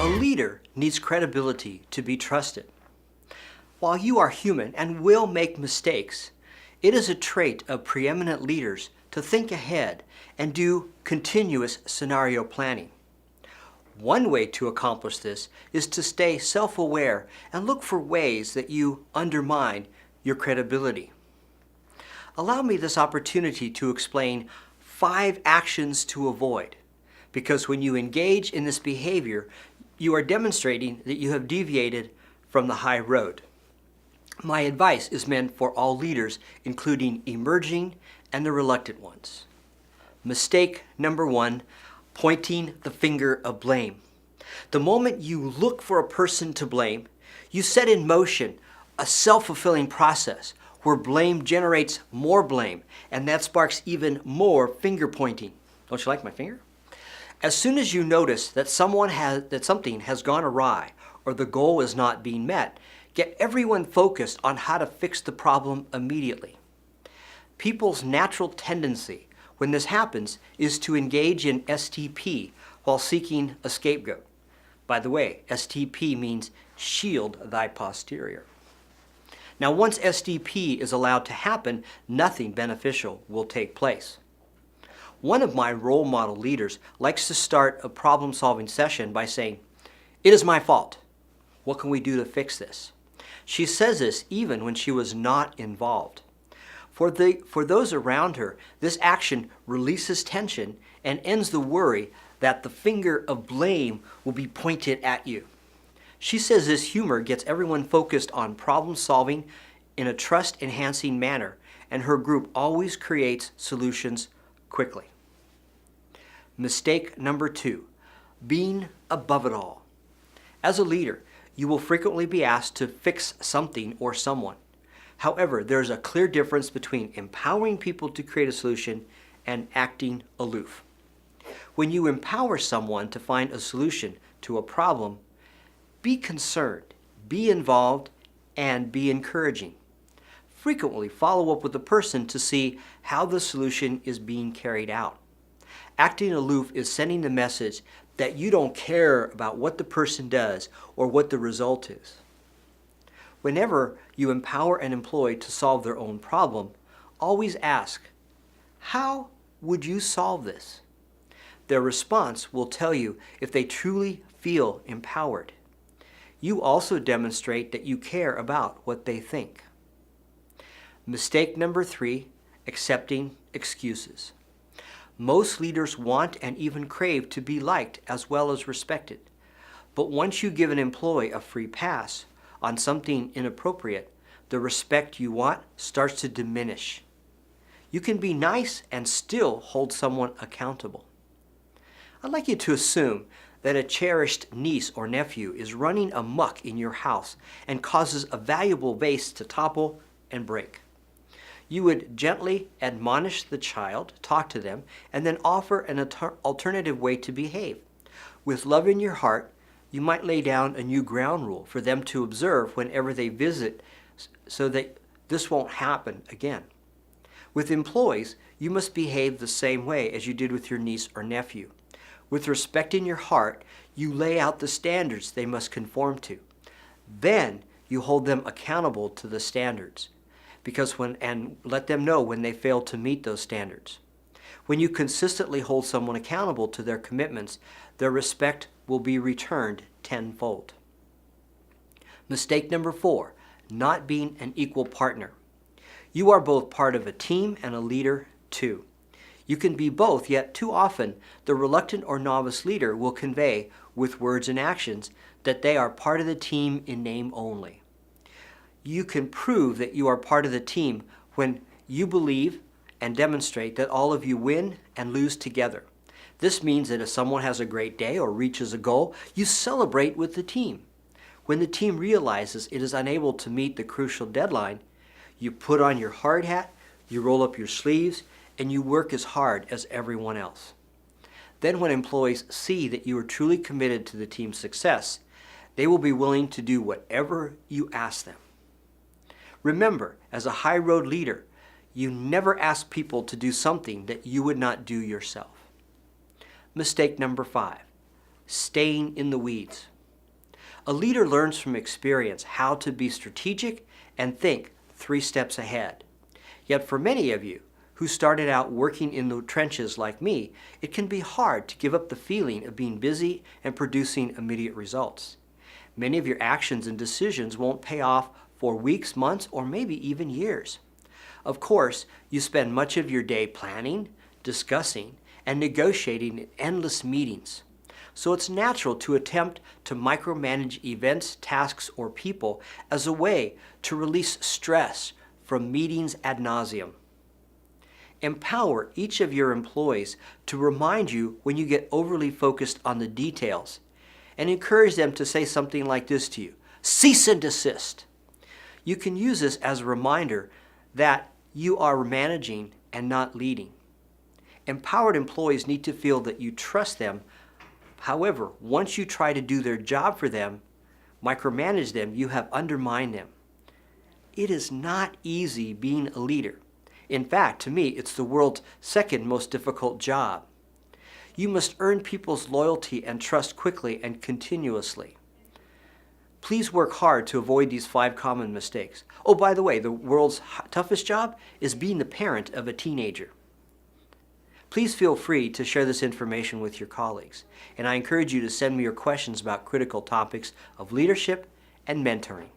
A leader needs credibility to be trusted. While you are human and will make mistakes, it is a trait of preeminent leaders to think ahead and do continuous scenario planning. One way to accomplish this is to stay self-aware and look for ways that you undermine your credibility. Allow me this opportunity to explain 5 actions to avoid, because when you engage in this behavior, you are demonstrating that you have deviated from the high road. My advice is meant for all leaders, including emerging and the reluctant ones. Mistake number 1, pointing the finger of blame. The moment you look for a person to blame, you set in motion a self-fulfilling process where blame generates more blame, and that sparks even more finger pointing. Don't you like my finger? As soon as you notice that something has gone awry or the goal is not being met, get everyone focused on how to fix the problem immediately. People's natural tendency when this happens is to engage in STP while seeking a scapegoat. By the way, STP means shield thy posterior. Now, once STP is allowed to happen, nothing beneficial will take place. One of my role model leaders likes to start a problem-solving session by saying, "It is my fault. What can we do to fix this?" She says this even when she was not involved. For those around her, this action releases tension and ends the worry that the finger of blame will be pointed at you. She says this humor gets everyone focused on problem solving in a trust-enhancing manner, and her group always creates solutions quickly. Mistake number 2, being above it all. As a leader, you will frequently be asked to fix something or someone. However, there is a clear difference between empowering people to create a solution and acting aloof. When you empower someone to find a solution to a problem, be concerned, be involved, and be encouraging. Frequently follow up with the person to see how the solution is being carried out. Acting aloof is sending the message that you don't care about what the person does or what the result is. Whenever you empower an employee to solve their own problem, always ask, "How would you solve this?" Their response will tell you if they truly feel empowered. You also demonstrate that you care about what they think. Mistake number 3, accepting excuses. Most leaders want and even crave to be liked as well as respected. But once you give an employee a free pass on something inappropriate, the respect you want starts to diminish. You can be nice and still hold someone accountable. I'd like you to assume that a cherished niece or nephew is running amok in your house and causes a valuable vase to topple and break. You would gently admonish the child, talk to them, and then offer an alternative way to behave. With love in your heart, you might lay down a new ground rule for them to observe whenever they visit so that this won't happen again. With employees, you must behave the same way as you did with your niece or nephew. With respect in your heart, you lay out the standards they must conform to. Then you hold them accountable to the standards, and let them know when they fail to meet those standards. When you consistently hold someone accountable to their commitments, their respect will be returned tenfold. Mistake number 4, not being an equal partner. You are both part of a team and a leader too. You can be both, yet too often the reluctant or novice leader will convey with words and actions that they are part of the team in name only. You can prove that you are part of the team when you believe and demonstrate that all of you win and lose together. This means that if someone has a great day or reaches a goal, you celebrate with the team. When the team realizes it is unable to meet the crucial deadline, you put on your hard hat, you roll up your sleeves, and you work as hard as everyone else. Then when employees see that you are truly committed to the team's success, they will be willing to do whatever you ask them. Remember, as a high road leader, you never ask people to do something that you would not do yourself. Mistake number 5, staying in the weeds. A leader learns from experience how to be strategic and think 3 steps ahead. Yet for many of you who started out working in the trenches like me, it can be hard to give up the feeling of being busy and producing immediate results. Many of your actions and decisions won't pay off for weeks, months, or maybe even years. Of course, you spend much of your day planning, discussing, and negotiating in endless meetings. So it's natural to attempt to micromanage events, tasks, or people as a way to release stress from meetings ad nauseum. Empower each of your employees to remind you when you get overly focused on the details, and encourage them to say something like this to you: cease and desist. You can use this as a reminder that you are managing and not leading. Empowered employees need to feel that you trust them. However, once you try to do their job for them, micromanage them, you have undermined them. It is not easy being a leader. In fact, to me, it's the world's second most difficult job. You must earn people's loyalty and trust quickly and continuously. Please work hard to avoid these 5 common mistakes. Oh, by the way, the world's toughest job is being the parent of a teenager. Please feel free to share this information with your colleagues, and I encourage you to send me your questions about critical topics of leadership and mentoring.